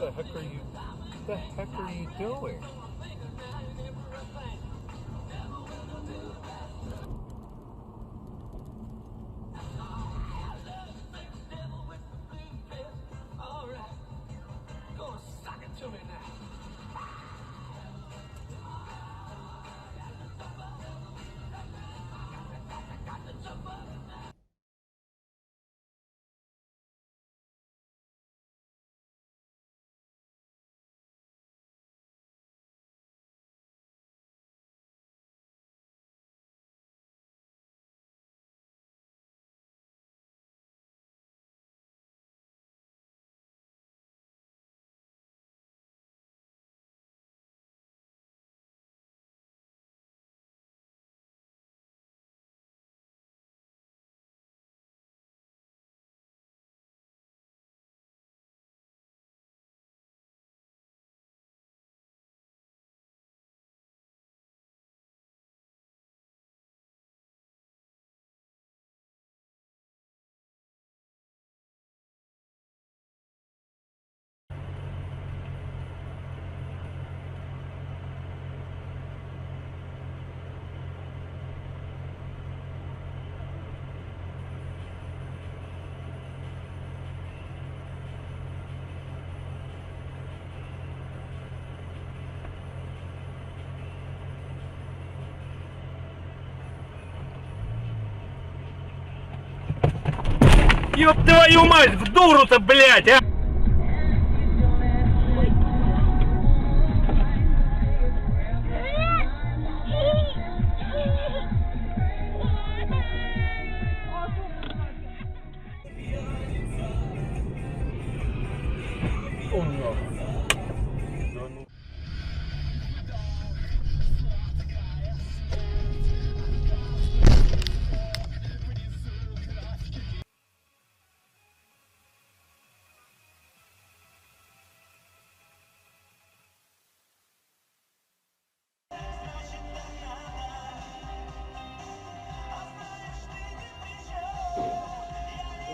What the heck are you doing? Ёб твою мать, в дуру-то, блядь, а!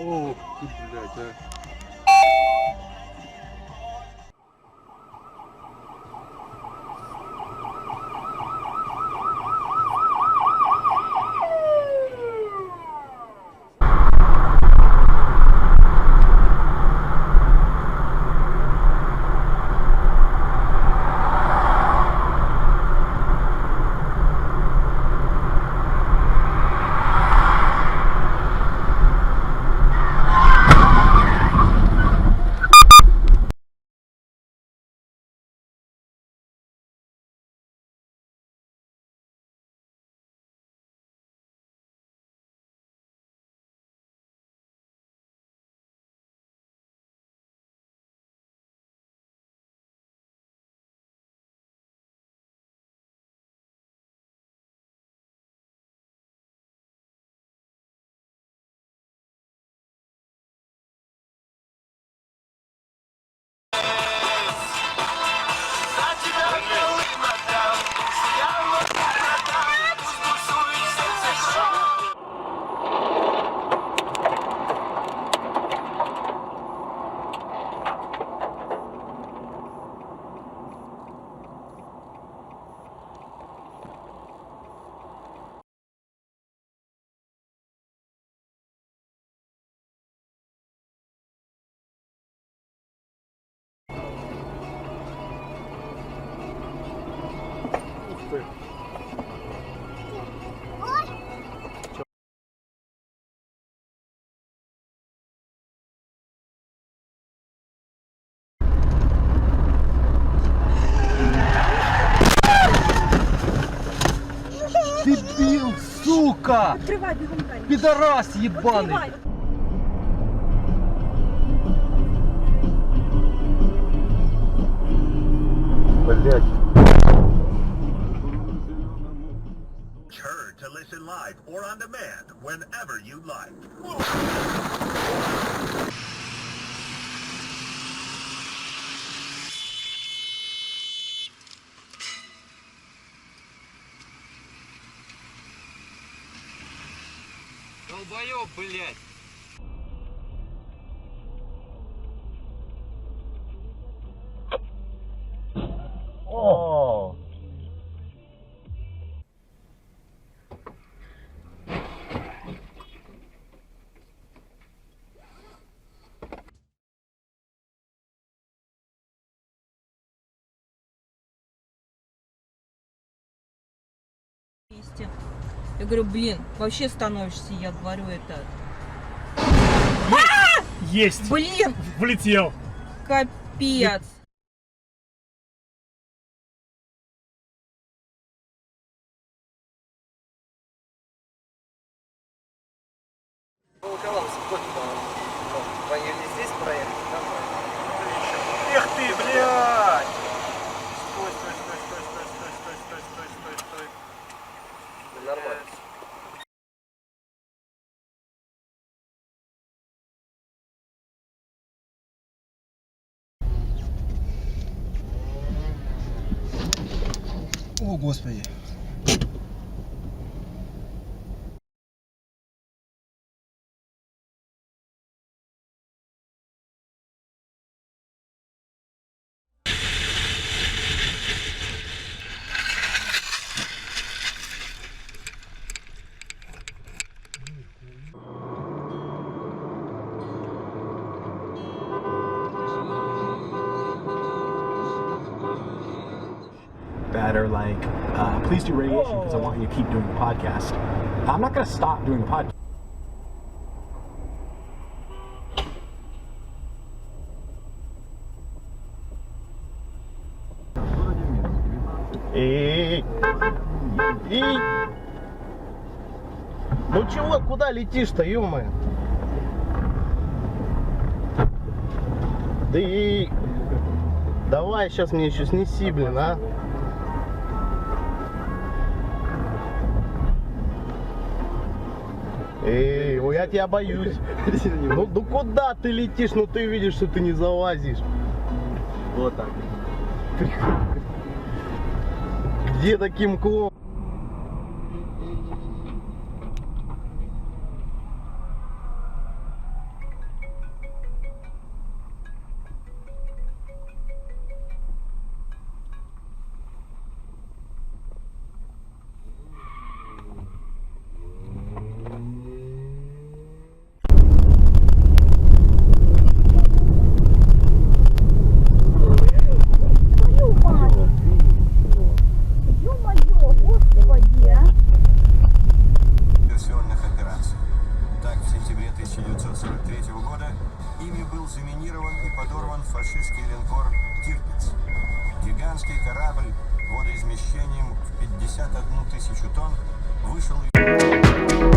Ох ты, блядь, а. Дебил, сука! Открывай бегом, Тань. Пидорас ебаный! Открывай. Блядь. Heard to listen live or on demand whenever you like. Долбоёб, блядь! Я говорю, блин, вообще становишься, я говорю, это... Есть! Блин, Влетел! капец. Эх ты, блядь! Стой, стой, стой, стой, стой, стой, стой, стой, стой, стой, стой. Нормально. О, Господи. That are like, please do radiation because I want you to keep doing the podcast. I'm not going to stop doing the podcast. Ну чего, куда летишь-то, ё-моё? Да и... Давай, сейчас мне еще снеси, блин, а? Эй, ой, я тебя боюсь. Ну куда ты летишь? Ну ты видишь, что ты не залазишь. Вот так. Где таким клоуном? Диверсионных операций. Так, в сентябре 1943 года ими был заминирован и подорван фашистский линкор «Тирпиц». Гигантский корабль водоизмещением в 51 тысячу тонн вышел из...